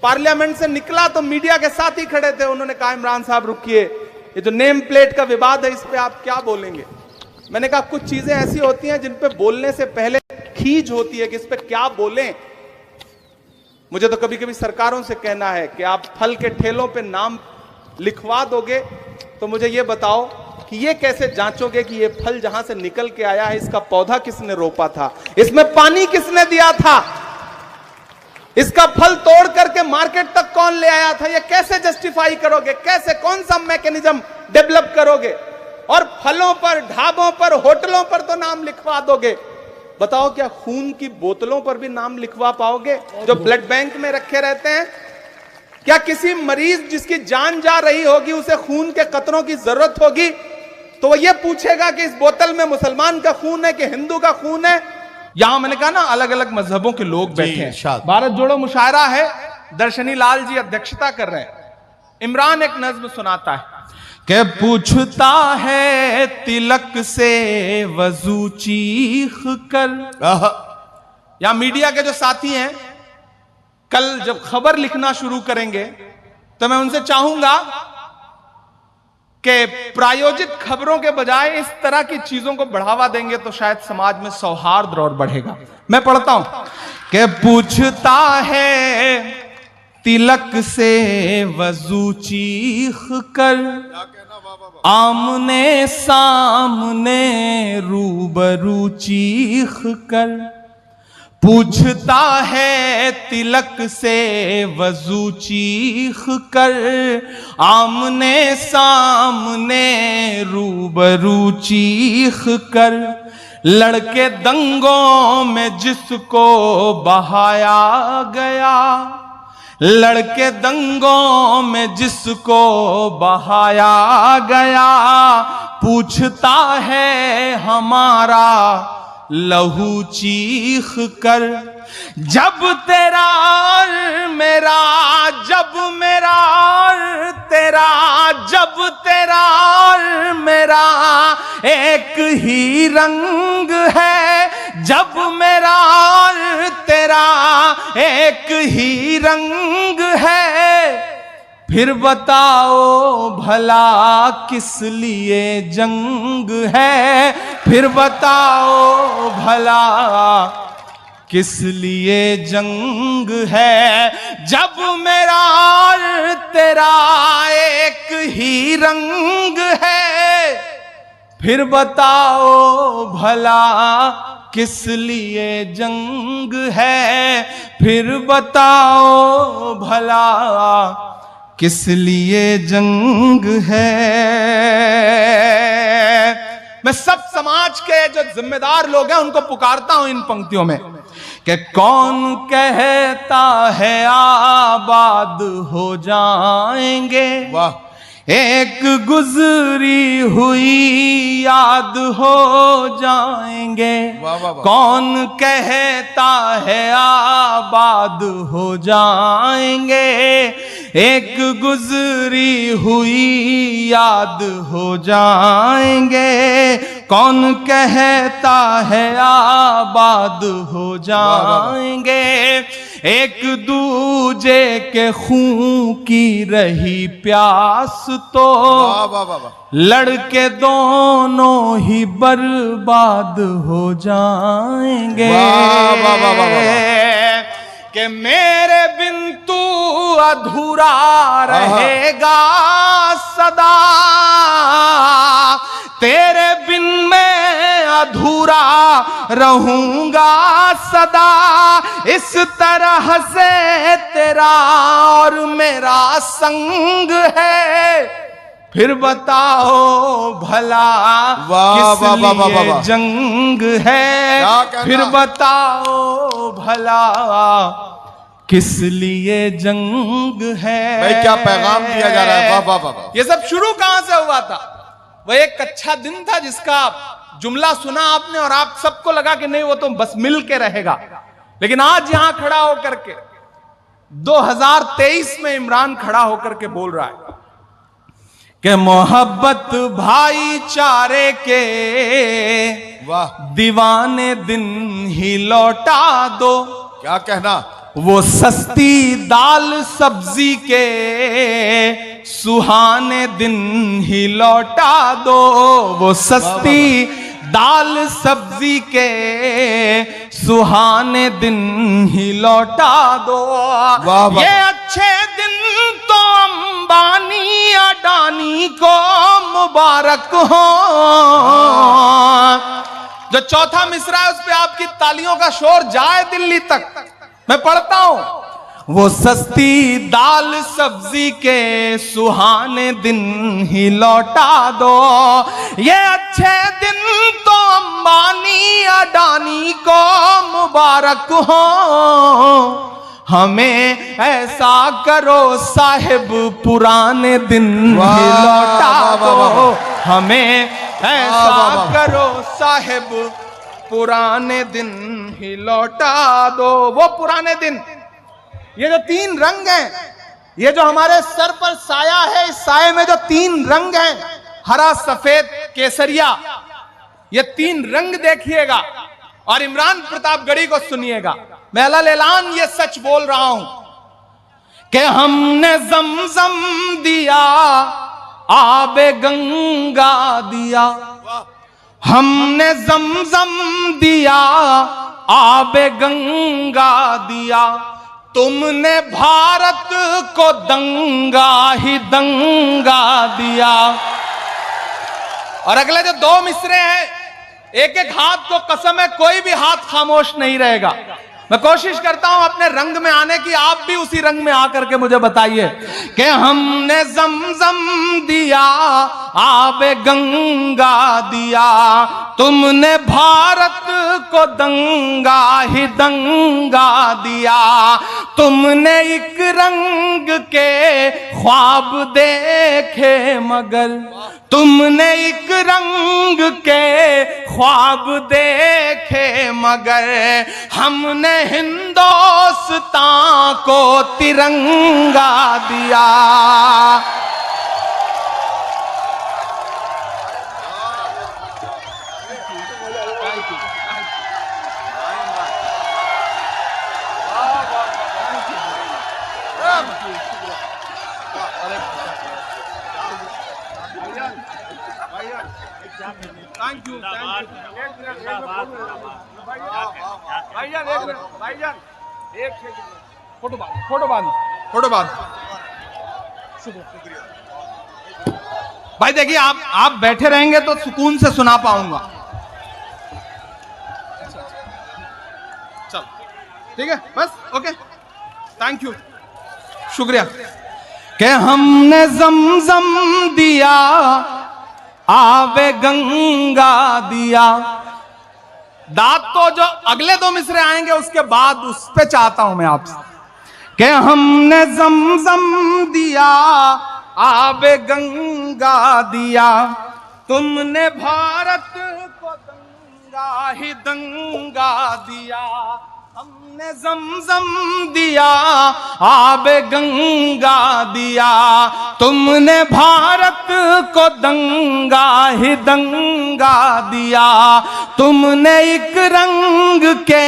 Parliament से निकला तो मीडिया के साथ ही खड़े थे, उन्होंने कहा इमरान साहब रुकिए, ये जो नेम प्लेट का विवाद है इस पे आप क्या बोलेंगे। मैंने कहा कुछ चीजें ऐसी होती हैं जिन पे बोलने से पहले खींच होती है कि इस पे क्या बोलें। मुझे तो कभी कभी सरकारों से कहना है कि आप फल के ठेलों पे नाम लिखवा दोगे तो मुझे ये बताओ कि ये कैसे जांचोगे कि ये फल जहां से निकल के आया है इसका पौधा किसने रोपा था, इसमें पानी किसने दिया था, इसका फल तोड़ करके मार्केट तक कौन ले आया था, ये कैसे जस्टिफाई करोगे, कैसे कौन सा मैकेनिज्म डेवलप करोगे। और फलों पर, ढाबों पर, होटलों पर तो नाम लिखवा दोगे, बताओ क्या खून की बोतलों पर भी नाम लिखवा पाओगे जो ब्लड बैंक में रखे रहते हैं। क्या किसी मरीज जिसकी जान जा रही होगी उसे खून के कतरों की जरूरत होगी तो वो ये पूछेगा कि इस बोतल में मुसलमान का खून है कि हिंदू का खून है। यहां मैंने कहा ना अलग अलग मजहबों के लोग बैठे हैं, भारत जोड़ो मुशायरा है, दर्शनी लाल जी अध्यक्षता कर रहे हैं। इमरान एक नज्म सुनाता है कि पूछता है तिलक से वजू चीख कर। या मीडिया के जो साथी हैं कल जब खबर लिखना शुरू करेंगे तो मैं उनसे चाहूंगा कि प्रायोजित खबरों के बजाय इस तरह की चीजों को बढ़ावा देंगे तो शायद समाज में सौहार्द और बढ़ेगा। मैं पढ़ता हूं कि पूछता है तिलक से वजू चीख कर, आमने सामने रूबरू चीख कर। पूछता है तिलक से वजू चीख कर, आमने सामने रूबरू चीख कर। लड़के दंगों में जिसको बहाया गया, लड़के दंगों में जिसको बहाया गया, पूछता है हमारा लहू चीख कर। जब तेरा और मेरा, जब मेरा और तेरा, जब तेरा और मेरा एक ही रंग है, जब मेरा और तेरा एक ही रंग है, फिर बताओ भला किस लिए जंग है, फिर बताओ भला किस लिए जंग है। जब मेरा और तेरा एक ही रंग है, फिर बताओ भला किस लिए जंग है, फिर बताओ भला किस लिए जंग है। मैं सब समाज के जो जिम्मेदार लोग हैं उनको पुकारता हूं इन पंक्तियों में कि कौन कहता है आबाद हो जाएंगे, वाह, एक गुजरी हुई याद हो जाएंगे। वाह वाह वाह। कौन कहता है आबाद हो जाएंगे, एक गुजरी हुई याद हो जाएंगे। कौन कहता है आबाद हो जाएंगे, एक दूजे के खून की रही प्यास तो लड़के दोनों ही बर्बाद हो जाएंगे। कि मेरे बिन तू अधूरा रहेगा सदा, तेरे बिन मैं अधूरा रहूंगा सदा। इस तरह से तेरा और मेरा संग है, फिर बताओ भला किस लिए जंग है, फिर बताओ भला किस लिए जंग है। भाई क्या पैगाम दिया जा रहा है। वाह वाह वाह। ये सब शुरू कहां से हुआ था? वह एक अच्छा दिन था जिसका जुमला सुना आपने और आप सबको लगा कि नहीं वो तो बस मिल के रहेगा। लेकिन आज यहां खड़ा होकर के 2023 में इमरान खड़ा होकर के बोल रहा है कि मोहब्बत भाईचारे के वाह दीवाने दिन ही लौटा दो। क्या कहना। वो सस्ती दाल सब्जी के सुहाने दिन ही लौटा दो, वो सस्ती दाल सब्जी के सुहाने दिन ही लौटा दो। वाह वाह। ये अच्छे दिन तो अंबानी अडानी को मुबारक हो। जो चौथा मिसरा है उस पे आपकी तालियों का शोर जाए दिल्ली तक। मैं पढ़ता हूं, वो सस्ती दाल सब्जी के सुहाने दिन ही लौटा दो। ये अच्छे दिन तो अंबानी अडानी को मुबारक हो। हमें ऐसा करो साहिब पुराने दिन ही लौटा दो। हमें ऐसा करो साहिब पुराने दिन ही लौटा दो। वो पुराने दिन, ये जो तीन रंग हैं, ये जो हमारे सर पर साया है, इस साये में जो तीन रंग हैं, हरा सफेद केसरिया, ये तीन रंग देखिएगा और इमरान प्रतापगढ़ी को सुनिएगा। मैं अल्लाह ये सच बोल रहा हूं कि हमने जमजम दिया, आबे गंगा दिया, हमने जमजम दिया, आबे गंगा दिया, तुमने भारत को दंगा ही दंगा दिया। और अगले जो दो मिसरे हैं, एक एक हाथ को कसम है कोई भी हाथ खामोश नहीं रहेगा। मैं कोशिश करता हूं अपने रंग में आने की, आप भी उसी रंग में आकर के मुझे बताइए कि हमने जमजम दिया, आबे गंगा दिया, तुमने भारत को दंगा ही दंगा दिया। तुमने एक रंग के ख्वाब देखे मगर, तुमने एक रंग के ख्वाब देखे मगर, हमने हिंदुस्तान को तिरंगा दिया। थैंक यू, भाईजान एक मिनट, भाईजान एक सेकंड, फोटो बाद। भाई देखिए, आप बैठे रहेंगे तो सुकून से सुना पाऊंगा। चल ठीक है, बस ओके, थैंक यू, शुक्रिया। कि हमने जमजम दिया, आवे गंगा दिया। दाद तो जो अगले दो मिसरे आएंगे उसके बाद उस पे चाहता हूं मैं आपसे कि हमने जमजम दिया, आवे गंगा दिया, तुमने भारत को दंगा ही दंगा दिया। हमने जमजम दिया, आबे गंगा दिया, तुमने भारत को दंगा ही दंगा दिया। तुमने एक रंग के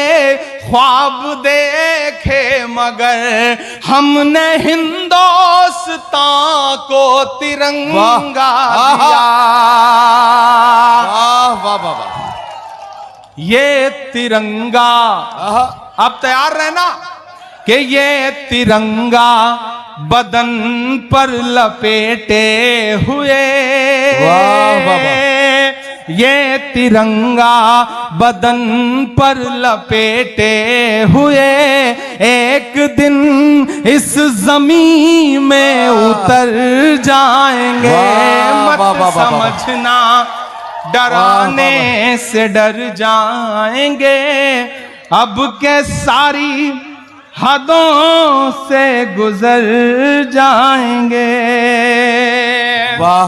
ख्वाब देखे मगर, हमने हिंदुस्तान को तिरंगा दिया। वाह वाह वाह। ये तिरंगा, अब तैयार रहना कि ये तिरंगा बदन पर लपेटे हुए, वाह वाह वाह। ये तिरंगा बदन पर लपेटे हुए एक दिन इस जमीन में उतर जाएंगे। मत समझना डराने से डर जाएंगे, अब के सारी हदों से गुजर जाएंगे। वाह।